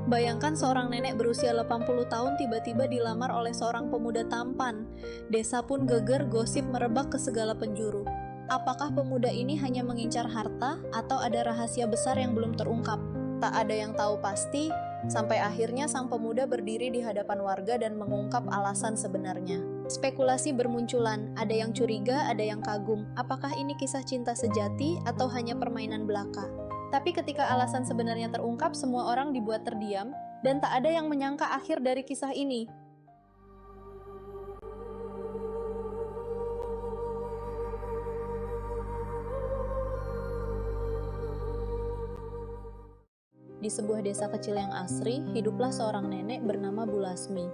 Bayangkan seorang nenek berusia 80 tahun tiba-tiba dilamar oleh seorang pemuda tampan. Desa pun geger, gosip merebak ke segala penjuru. Apakah pemuda ini hanya mengincar harta atau ada rahasia besar yang belum terungkap? Tak ada yang tahu pasti, sampai akhirnya sang pemuda berdiri di hadapan warga dan mengungkap alasan sebenarnya. Spekulasi bermunculan, ada yang curiga, ada yang kagum. Apakah ini kisah cinta sejati atau hanya permainan belaka? Tapi ketika alasan sebenarnya terungkap, semua orang dibuat terdiam, dan tak ada yang menyangka akhir dari kisah ini. Di sebuah desa kecil yang asri, hiduplah seorang nenek bernama Bu Lasmi.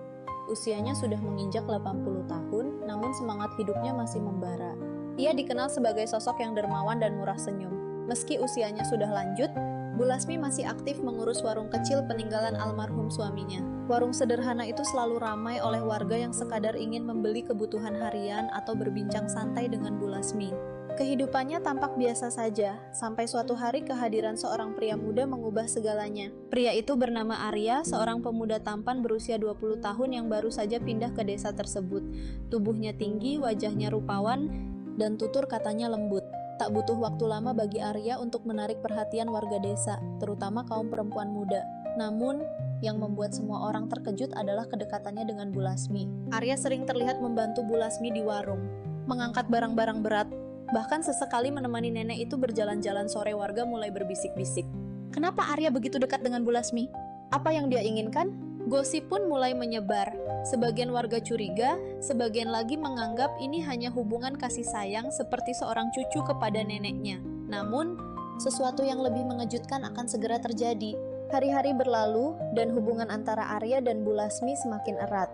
Usianya sudah menginjak 80 tahun, namun semangat hidupnya masih membara. Ia dikenal sebagai sosok yang dermawan dan murah senyum. Meski usianya sudah lanjut, Bu Lasmi masih aktif mengurus warung kecil peninggalan almarhum suaminya. Warung sederhana itu selalu ramai oleh warga yang sekadar ingin membeli kebutuhan harian atau berbincang santai dengan Bu Lasmi. Kehidupannya tampak biasa saja, sampai suatu hari kehadiran seorang pria muda mengubah segalanya. Pria itu bernama Arya, seorang pemuda tampan berusia 20 tahun yang baru saja pindah ke desa tersebut. Tubuhnya tinggi, wajahnya rupawan, dan tutur katanya lembut. Tak butuh waktu lama bagi Arya untuk menarik perhatian warga desa, terutama kaum perempuan muda. Namun, yang membuat semua orang terkejut adalah kedekatannya dengan Bu Lasmi. Arya sering terlihat membantu Bu Lasmi di warung, mengangkat barang-barang berat, bahkan sesekali menemani nenek itu berjalan-jalan sore. Warga mulai berbisik-bisik. Kenapa Arya begitu dekat dengan Bu Lasmi? Apa yang dia inginkan? Gosip pun mulai menyebar. Sebagian warga curiga, sebagian lagi menganggap ini hanya hubungan kasih sayang seperti seorang cucu kepada neneknya. Namun, sesuatu yang lebih mengejutkan akan segera terjadi. Hari-hari berlalu, dan hubungan antara Arya dan Bu Lasmi semakin erat.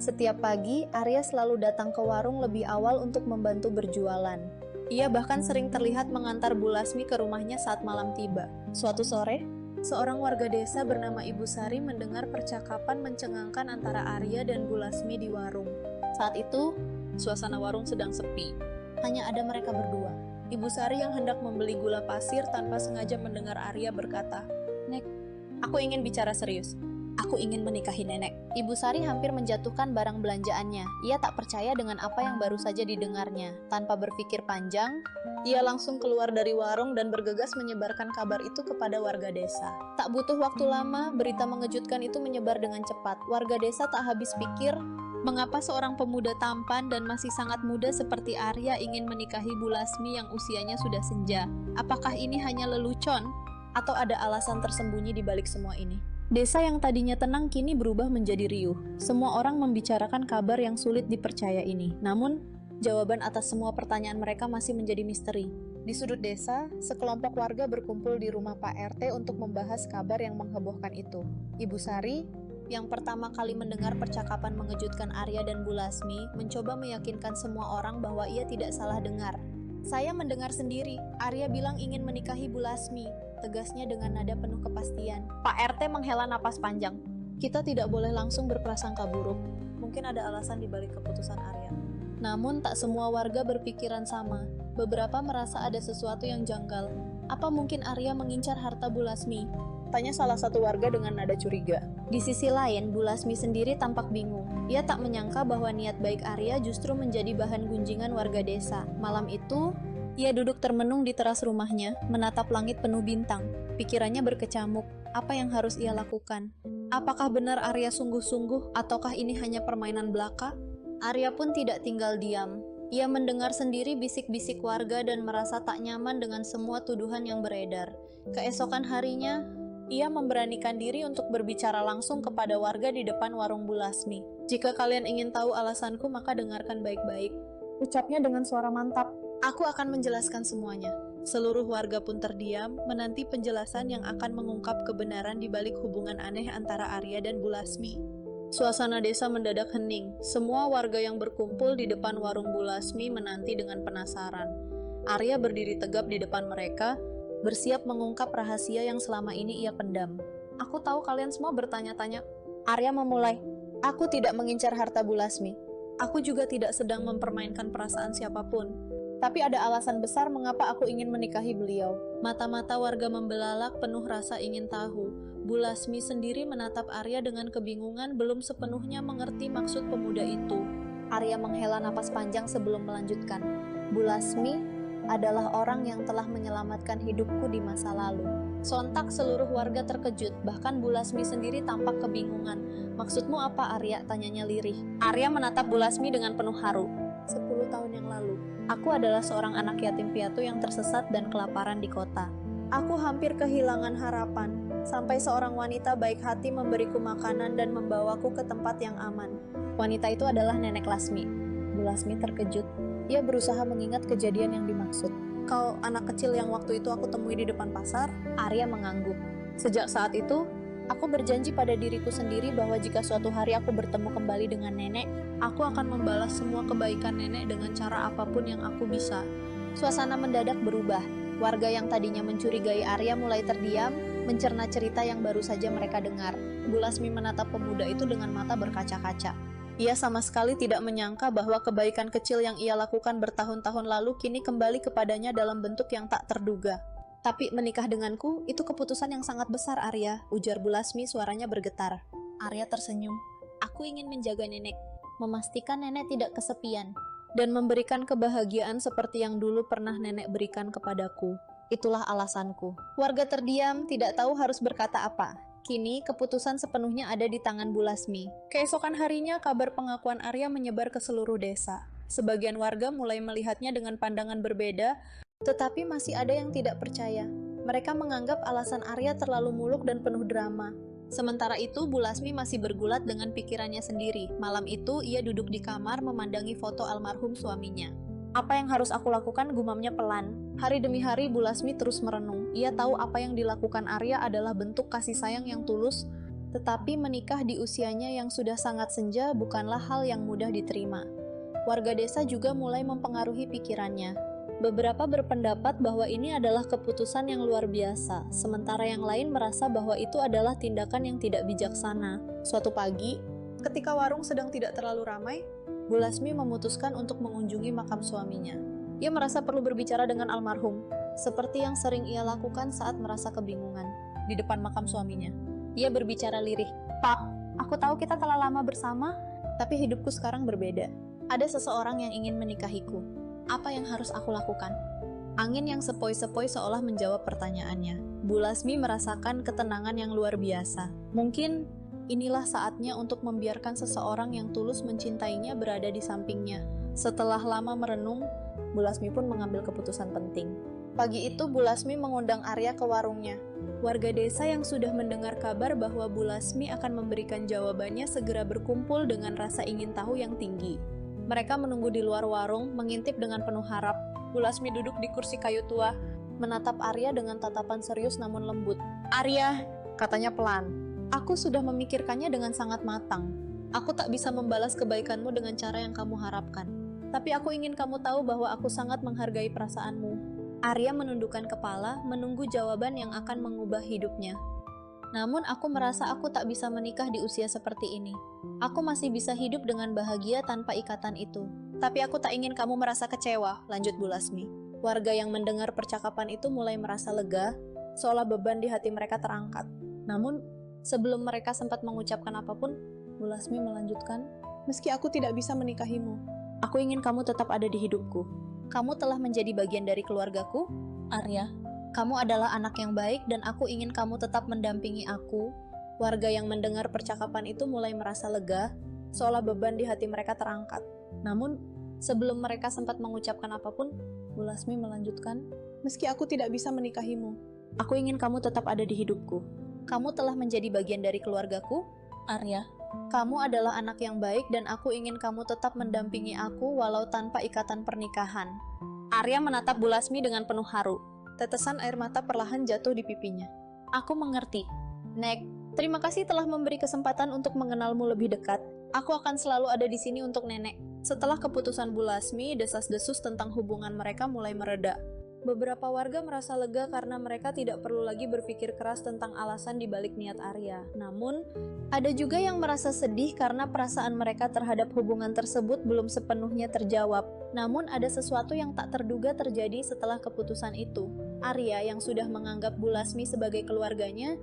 Setiap pagi, Arya selalu datang ke warung lebih awal untuk membantu berjualan. Ia bahkan sering terlihat mengantar Bu Lasmi ke rumahnya saat malam tiba. Suatu sore, seorang warga desa bernama Ibu Sari mendengar percakapan mencengangkan antara Arya dan Bu Lasmi di warung. Saat itu, suasana warung sedang sepi. Hanya ada mereka berdua. Ibu Sari yang hendak membeli gula pasir tanpa sengaja mendengar Arya berkata, "Nek, aku ingin bicara serius. Aku ingin menikahi nenek." Ibu Sari hampir menjatuhkan barang belanjaannya. Ia tak percaya dengan apa yang baru saja didengarnya. Tanpa berpikir panjang, ia langsung keluar dari warung dan bergegas menyebarkan kabar itu kepada warga desa. Tak butuh waktu lama, berita mengejutkan itu menyebar dengan cepat. Warga desa tak habis pikir, mengapa seorang pemuda tampan dan masih sangat muda seperti Arya ingin menikahi Bu Lasmi yang usianya sudah senja. Apakah ini hanya lelucon? Atau ada alasan tersembunyi di balik semua ini? Desa yang tadinya tenang kini berubah menjadi riuh. Semua orang membicarakan kabar yang sulit dipercaya ini. Namun, jawaban atas semua pertanyaan mereka masih menjadi misteri. Di sudut desa, sekelompok warga berkumpul di rumah Pak RT untuk membahas kabar yang menghebohkan itu. Ibu Sari, yang pertama kali mendengar percakapan mengejutkan Arya dan Bu Lasmi, mencoba meyakinkan semua orang bahwa ia tidak salah dengar. "Saya mendengar sendiri, Arya bilang ingin menikahi Bu Lasmi," tegasnya dengan nada penuh kepastian. Pak RT menghela napas panjang. "Kita tidak boleh langsung berprasangka buruk. Mungkin ada alasan di balik keputusan Arya." Namun tak semua warga berpikiran sama. Beberapa merasa ada sesuatu yang janggal. Apa mungkin Arya mengincar harta Bu Lasmi? Tanya salah satu warga dengan nada curiga. Di sisi lain, Bu Lasmi sendiri tampak bingung. Ia tak menyangka bahwa niat baik Arya justru menjadi bahan gunjingan warga desa. Malam itu, ia duduk termenung di teras rumahnya, menatap langit penuh bintang. Pikirannya berkecamuk. Apa yang harus ia lakukan? Apakah benar Arya sungguh-sungguh, ataukah ini hanya permainan belaka? Arya pun tidak tinggal diam. Ia mendengar sendiri bisik-bisik warga dan merasa tak nyaman dengan semua tuduhan yang beredar. Keesokan harinya, ia memberanikan diri untuk berbicara langsung kepada warga di depan warung Bu Lasmi. "Jika kalian ingin tahu alasanku, maka dengarkan baik-baik," ucapnya dengan suara mantap. "Aku akan menjelaskan semuanya." Seluruh warga pun terdiam, menanti penjelasan yang akan mengungkap kebenaran di balik hubungan aneh antara Arya dan Bu Lasmi. Suasana desa mendadak hening. Semua warga yang berkumpul di depan warung Bu Lasmi menanti dengan penasaran. Arya berdiri tegap di depan mereka, bersiap mengungkap rahasia yang selama ini ia pendam. "Aku tahu kalian semua bertanya-tanya." Arya memulai, "Aku tidak mengincar harta Bu Lasmi. Aku juga tidak sedang mempermainkan perasaan siapapun. Tapi ada alasan besar mengapa aku ingin menikahi beliau." Mata-mata warga membelalak penuh rasa ingin tahu. Bu Lasmi sendiri menatap Arya dengan kebingungan, belum sepenuhnya mengerti maksud pemuda itu. Arya menghela napas panjang sebelum melanjutkan. Bu Lasmi adalah orang yang telah menyelamatkan hidupku di masa lalu. Sontak seluruh warga terkejut, bahkan Bu Lasmi sendiri tampak kebingungan. Maksudmu apa, Arya? Tanyanya lirih. Arya menatap Bu Lasmi dengan penuh haru. 10 tahun yang lalu, aku adalah seorang anak yatim piatu yang tersesat dan kelaparan di kota. Aku hampir kehilangan harapan, sampai seorang wanita baik hati memberiku makanan dan membawaku ke tempat yang aman. Wanita itu adalah Nenek Lasmi. Bu Lasmi terkejut. Ia berusaha mengingat kejadian yang dimaksud. Kau anak kecil yang waktu itu aku temui di depan pasar? Arya mengangguk. Sejak saat itu, aku berjanji pada diriku sendiri bahwa jika suatu hari aku bertemu kembali dengan nenek, aku akan membalas semua kebaikan nenek dengan cara apapun yang aku bisa. Suasana mendadak berubah. Warga yang tadinya mencurigai Arya mulai terdiam, mencerna cerita yang baru saja mereka dengar. Bu Lasmi menatap pemuda itu dengan mata berkaca-kaca. Ia sama sekali tidak menyangka bahwa kebaikan kecil yang ia lakukan bertahun-tahun lalu kini kembali kepadanya dalam bentuk yang tak terduga. Tapi menikah denganku, itu keputusan yang sangat besar, Arya, ujar Bu Lasmi, suaranya bergetar. Arya tersenyum. Aku ingin menjaga nenek, memastikan nenek tidak kesepian, dan memberikan kebahagiaan seperti yang dulu pernah nenek berikan kepadaku. Itulah alasanku. Warga terdiam, tidak tahu harus berkata apa. Kini, keputusan sepenuhnya ada di tangan Bu Lasmi. Keesokan harinya, kabar pengakuan Arya menyebar ke seluruh desa. Sebagian warga mulai melihatnya dengan pandangan berbeda, tetapi masih ada yang tidak percaya. Mereka menganggap alasan Arya terlalu muluk dan penuh drama. Sementara itu, Bu Lasmi masih bergulat dengan pikirannya sendiri. Malam itu, ia duduk di kamar memandangi foto almarhum suaminya. Apa yang harus aku lakukan, gumamnya pelan. Hari demi hari Bu Lasmi terus merenung. Ia tahu apa yang dilakukan Arya adalah bentuk kasih sayang yang tulus, tetapi menikah di usianya yang sudah sangat senja bukanlah hal yang mudah diterima. Warga desa juga mulai mempengaruhi pikirannya. Beberapa berpendapat bahwa ini adalah keputusan yang luar biasa, sementara yang lain merasa bahwa itu adalah tindakan yang tidak bijaksana. Suatu pagi, ketika warung sedang tidak terlalu ramai, Bu Lasmi memutuskan untuk mengunjungi makam suaminya. Ia merasa perlu berbicara dengan almarhum, seperti yang sering ia lakukan saat merasa kebingungan. Di depan makam suaminya, ia berbicara lirih. Pak, aku tahu kita telah lama bersama, tapi hidupku sekarang berbeda. Ada seseorang yang ingin menikahiku. Apa yang harus aku lakukan? Angin yang sepoi-sepoi seolah menjawab pertanyaannya. Bu Lasmi merasakan ketenangan yang luar biasa. Mungkin inilah saatnya untuk membiarkan seseorang yang tulus mencintainya berada di sampingnya. Setelah lama merenung, Bu Lasmi pun mengambil keputusan penting. Pagi itu Bu Lasmi mengundang Arya ke warungnya. Warga desa yang sudah mendengar kabar bahwa Bu Lasmi akan memberikan jawabannya segera berkumpul dengan rasa ingin tahu yang tinggi. Mereka menunggu di luar warung, mengintip dengan penuh harap. Bu Lasmi duduk di kursi kayu tua, menatap Arya dengan tatapan serius namun lembut. Arya, katanya pelan. Aku sudah memikirkannya dengan sangat matang. Aku tak bisa membalas kebaikanmu dengan cara yang kamu harapkan. Tapi aku ingin kamu tahu bahwa aku sangat menghargai perasaanmu. Arya menundukkan kepala, menunggu jawaban yang akan mengubah hidupnya. Namun aku merasa aku tak bisa menikah di usia seperti ini. Aku masih bisa hidup dengan bahagia tanpa ikatan itu. Tapi aku tak ingin kamu merasa kecewa, lanjut Bu Lasmi. Warga yang mendengar percakapan itu mulai merasa lega, seolah beban di hati mereka terangkat. Namun, sebelum mereka sempat mengucapkan apapun, Bu Lasmi melanjutkan, meski aku tidak bisa menikahimu, aku ingin kamu tetap ada di hidupku. Kamu telah menjadi bagian dari keluargaku, Arya. Kamu adalah anak yang baik dan aku ingin kamu tetap mendampingi aku. Warga yang mendengar percakapan itu mulai merasa lega, seolah beban di hati mereka terangkat. Namun, sebelum mereka sempat mengucapkan apapun, Bu Lasmi melanjutkan, meski aku tidak bisa menikahimu, aku ingin kamu tetap ada di hidupku. Kamu telah menjadi bagian dari keluargaku, Arya. Kamu adalah anak yang baik dan aku ingin kamu tetap mendampingi aku walau tanpa ikatan pernikahan. Arya menatap Bu Lasmi dengan penuh haru. Tetesan air mata perlahan jatuh di pipinya. Aku mengerti. Nek, terima kasih telah memberi kesempatan untuk mengenalmu lebih dekat. Aku akan selalu ada di sini untuk nenek. Setelah keputusan Bu Lasmi, desas-desus tentang hubungan mereka mulai mereda. Beberapa warga merasa lega karena mereka tidak perlu lagi berpikir keras tentang alasan dibalik niat Arya. Namun, ada juga yang merasa sedih karena perasaan mereka terhadap hubungan tersebut belum sepenuhnya terjawab. Namun, ada sesuatu yang tak terduga terjadi setelah keputusan itu. Arya yang sudah menganggap Bu Lasmi sebagai keluarganya,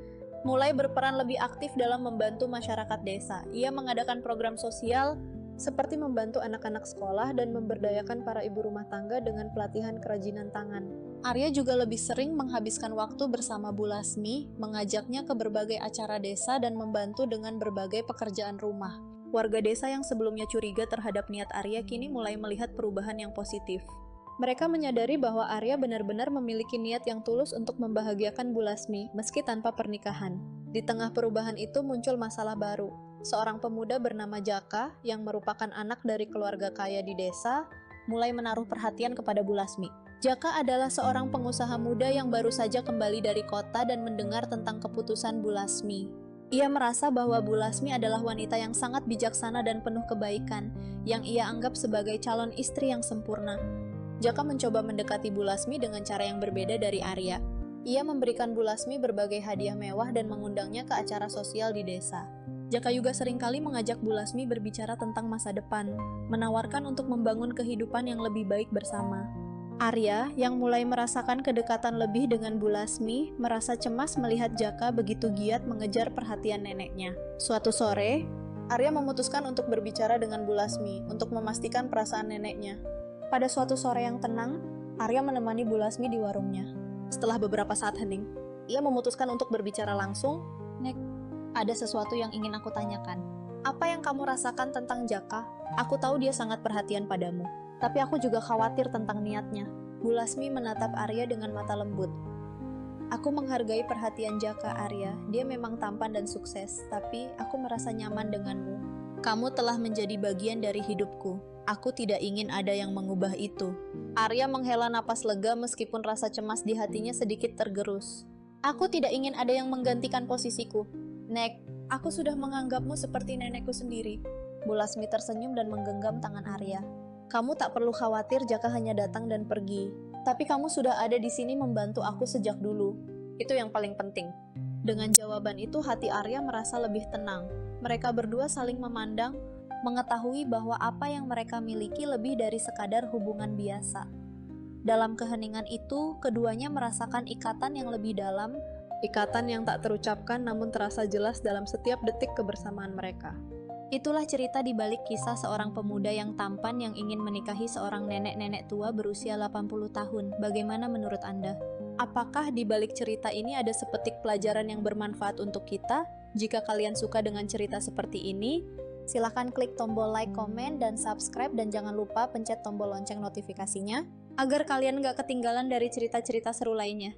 mulai berperan lebih aktif dalam membantu masyarakat desa. Ia mengadakan program sosial seperti membantu anak-anak sekolah dan memberdayakan para ibu rumah tangga dengan pelatihan kerajinan tangan. Arya juga lebih sering menghabiskan waktu bersama Bu Lasmi, mengajaknya ke berbagai acara desa dan membantu dengan berbagai pekerjaan rumah. Warga desa yang sebelumnya curiga terhadap niat Arya kini mulai melihat perubahan yang positif. Mereka menyadari bahwa Arya benar-benar memiliki niat yang tulus untuk membahagiakan Bu Lasmi, meski tanpa pernikahan. Di tengah perubahan itu muncul masalah baru. Seorang pemuda bernama Jaka, yang merupakan anak dari keluarga kaya di desa, mulai menaruh perhatian kepada Bu Lasmi. Jaka adalah seorang pengusaha muda yang baru saja kembali dari kota dan mendengar tentang keputusan Bu Lasmi. Ia merasa bahwa Bu Lasmi adalah wanita yang sangat bijaksana dan penuh kebaikan, yang ia anggap sebagai calon istri yang sempurna. Jaka mencoba mendekati Bu Lasmi dengan cara yang berbeda dari Arya. Ia memberikan Bu Lasmi berbagai hadiah mewah dan mengundangnya ke acara sosial di desa. Jaka juga seringkali mengajak Bu Lasmi berbicara tentang masa depan, menawarkan untuk membangun kehidupan yang lebih baik bersama. Arya, yang mulai merasakan kedekatan lebih dengan Bu Lasmi, merasa cemas melihat Jaka begitu giat mengejar perhatian neneknya. Suatu sore, Arya memutuskan untuk berbicara dengan Bu Lasmi untuk memastikan perasaan neneknya. Pada suatu sore yang tenang, Arya menemani Bu Lasmi di warungnya. Setelah beberapa saat hening, ia memutuskan untuk berbicara langsung. "Nek, ada sesuatu yang ingin aku tanyakan. Apa yang kamu rasakan tentang Jaka? Aku tahu dia sangat perhatian padamu, tapi aku juga khawatir tentang niatnya." Bu Lasmi menatap Arya dengan mata lembut. "Aku menghargai perhatian Jaka, Arya. Dia memang tampan dan sukses, tapi aku merasa nyaman denganmu. Kamu telah menjadi bagian dari hidupku. Aku tidak ingin ada yang mengubah itu." Arya menghela napas lega meskipun rasa cemas di hatinya sedikit tergerus. "Aku tidak ingin ada yang menggantikan posisiku. Nek, aku sudah menganggapmu seperti nenekku sendiri." Bu Lasmi tersenyum dan menggenggam tangan Arya. "Kamu tak perlu khawatir Jaka hanya datang dan pergi. Tapi kamu sudah ada di sini membantu aku sejak dulu. Itu yang paling penting." Dengan jawaban itu hati Arya merasa lebih tenang. Mereka berdua saling memandang, mengetahui bahwa apa yang mereka miliki lebih dari sekadar hubungan biasa. Dalam keheningan itu, keduanya merasakan ikatan yang lebih dalam, ikatan yang tak terucapkan namun terasa jelas dalam setiap detik kebersamaan mereka. Itulah cerita di balik kisah seorang pemuda yang tampan yang ingin menikahi seorang nenek-nenek tua berusia 80 tahun. Bagaimana menurut Anda? Apakah di balik cerita ini ada sepetik pelajaran yang bermanfaat untuk kita? Jika kalian suka dengan cerita seperti ini, silahkan klik tombol like, komen, dan subscribe, dan jangan lupa pencet tombol lonceng notifikasinya agar kalian gak ketinggalan dari cerita-cerita seru lainnya.